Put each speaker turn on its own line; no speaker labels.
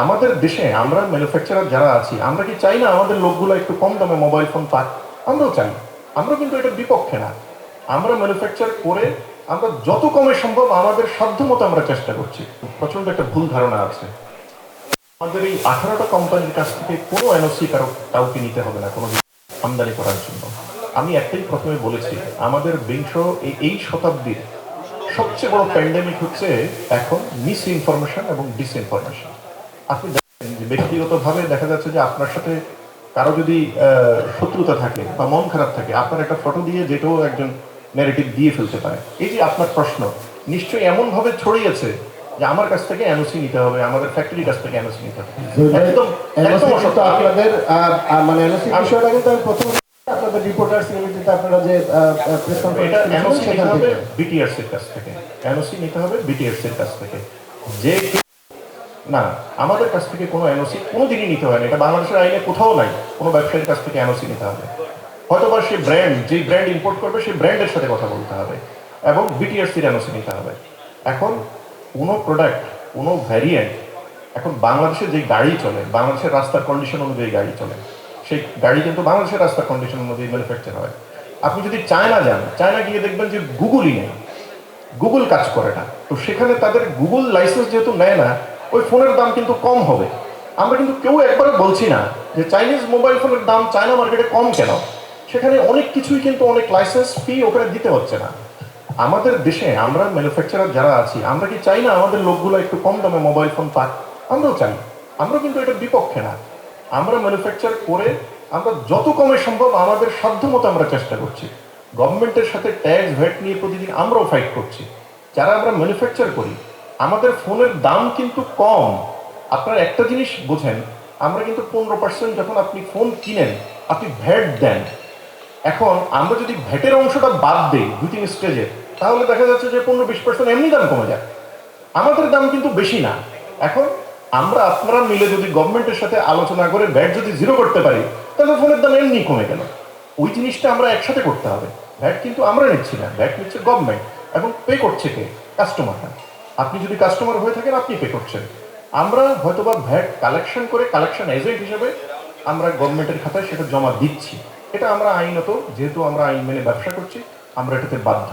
আমাদের দেশে আমরা ম্যানুফ্যাকচারার যারা আছি আমরা কি চাই না আমাদের লোকগুলো একটু কম দামে মোবাইল ফোন পাক? আমরাও চাই। আমরা কিন্তু এটার বিপক্ষে না। আমরা ম্যানুফ্যাকচার করে আমরা যত কমে সম্ভব আমাদের সাধ্যমতো আমরা চেষ্টা করছি। প্রচন্ড একটা ভুল ধারণা আছে আমাদের এই 18টা কোম্পানির কাছ থেকে কোনো এনওসি কাউকে নিতে হবে না কোনো আমদানি করার জন্য। আমি একটাই প্রথমে বলেছি, আমাদের এই শতাব্দীর সবচেয়ে বড় প্যান্ডেমিক হচ্ছে এখন মিস ইনফরমেশন এবং ডিসইনফরমেশন। আপনি দেখেন যে ব্যক্তিগতভাবে দেখা যাচ্ছে যে আপনার সাথে কারো যদি শত্রুতা থাকে বা মন খারাপ থাকে, আপনার একটা ফটো দিয়ে যেটাও একজন ন্যারেটিভ দিয়ে ফেলতে পারে। এই যে আপনার প্রশ্ন নিশ্চয়ই এমনভাবে ছড়িয়েছে যে আমার কাছ থেকে এনওসি নিতে হবে, আমাদের ফ্যাক্টরির কাছ থেকে এনওসি নিতে হবে। একদম
আপনাদের মানে এনওসি বিষয়টা কিন্তু আমি প্রথম আপনাদের রিপোর্টার্স লিমিটেড আপনারা যে প্রেস কনফারেন্স
এটা এনওসি নিতে হবে বিটিআরস এর কাছ থেকে, এনওসি নিতে হবে বিটিআরস এর কাছ থেকে। যে না, আমাদের কাছ থেকে কোনো এনওসি কোনোদিনই নিতে হয় না, এটা বাংলাদেশের আইনে কোথাও নাই কোনো ব্যবসায়ীর কাছ থেকে এনওসি নিতে হবে। হয়তোবা সে ব্র্যান্ড, যেই ব্র্যান্ড ইম্পোর্ট করবে সেই ব্র্যান্ডের সাথে কথা বলতে হবে এবং বিটিআরসির এনওসি নিতে হবে। এখন কোনো প্রোডাক্ট, কোনো ভ্যারিয়েন্ট, এখন বাংলাদেশে যে গাড়ি চলে, বাংলাদেশের রাস্তার কন্ডিশন অনুযায়ী গাড়ি চলে, সেই গাড়ি কিন্তু বাংলাদেশের রাস্তার কন্ডিশন অনুযায়ী ম্যানুফ্যাকচার হয়। আপনি যদি চায়না যান, চায়না গিয়ে দেখবেন যে গুগলই নেই, গুগল কাজ করে না। তো সেখানে তাদের গুগল লাইসেন্স যেহেতু নেয় না, ওই ফোনের দাম কিন্তু কম হবে। আমরা কিন্তু কেউ একবারে বলছি না যে চাইনিজ মোবাইল ফোনের দাম চায়না মার্কেটে কম কেন, সেখানে অনেক কিছুই কিন্তু অনেক লাইসেন্স ফি ওখানে দিতে হচ্ছে না। আমাদের দেশে আমরা ম্যানুফ্যাকচারার যারা আছি আমরা কি চাই না আমাদের লোকগুলো একটু কম দামে মোবাইল ফোন পাক? আমরাও চাই। আমরা কিন্তু এটার বিপক্ষে না। আমরা ম্যানুফ্যাকচার করে আমরা যত কমে সম্ভব আমাদের সাধ্যমতো আমরা চেষ্টা করছি। গভর্নমেন্টের সাথে ট্যাক্স ভ্যাট নিয়ে প্রতিদিন আমরাও ফাইট করছি। যারা আমরা ম্যানুফ্যাকচার করি আমাদের ফোনের দাম কিন্তু কম। আপনারা একটা জিনিস বোঝেন, আমরা কিন্তু 15% যখন আপনি ফোন কিনেন আপনি ভ্যাট দেন। এখন আমরা যদি ভ্যাটের অংশটা বাদ দিই 2-3 স্টেজে, তাহলে দেখা যাচ্ছে যে 15-20% এমনি দাম কমে যায়। আমাদের দাম কিন্তু বেশি না। এখন আমরা আপনারা মিলে যদি গভর্নমেন্টের সাথে আলোচনা করে ভ্যাট যদি জিরো করতে পারি, তাহলে ফোনের দাম এমনি কমে গেল। ওই জিনিসটা আমরা একসাথে করতে হবে। ভ্যাট কিন্তু আমরা নিচ্ছি না, ভ্যাট নিচ্ছে গভর্নমেন্ট এবং পে করছে কে? কাস্টমাররা। আপনি যদি কাস্টমার হয়ে থাকেন আপনি পে করছেন। আমরা হয়তোবা ভ্যাট কালেকশন করে কালেকশন এজেন্ট হিসেবে আমরা গভর্নমেন্টের খাতায় সেটা জমা দিচ্ছি। এটা আমরা আইনত, যেহেতু আমরা আইন মেনে ব্যবসা করছি, আমরা এটাতে বাধ্য।